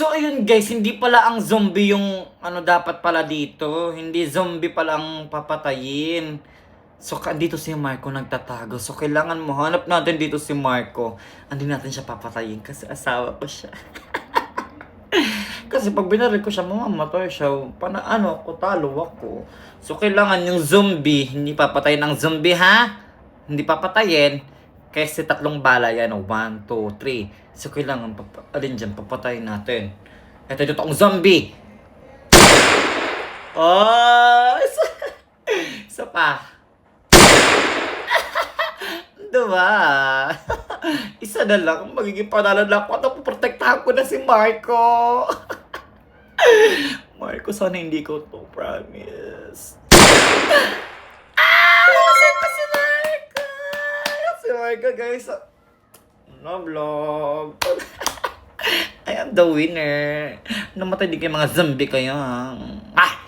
So ayun guys, hindi pala ang zombie yung ano dapat pala dito. Hindi zombie pala ang papatayin. So dito si Marco nagtatago. So kailangan mo hanap natin dito si Marco. Hindi natin siya papatayin kasi asawa ko siya. Kasi pag binaril ko siya, mamamatay siya. Ano ako, talo ako. So kailangan yung zombie, hindi papatayin ng zombie ha? Hindi papatayin. Kasi tatlong bala yan. 1, 2, 3. So kailangan alin dyan, papatayin natin. Ito yung totoong zombie. Oh! Isa pa. Diba? Isa na lang. Magiging panalo na ako. At puprotektahan ko na si Marco. Marco, sana hindi ko to promise. Nasaan pa si Marco? Si Marco, guys. No vlog. I am the winner. Namatay din kayo mga zombie kayo. Ah!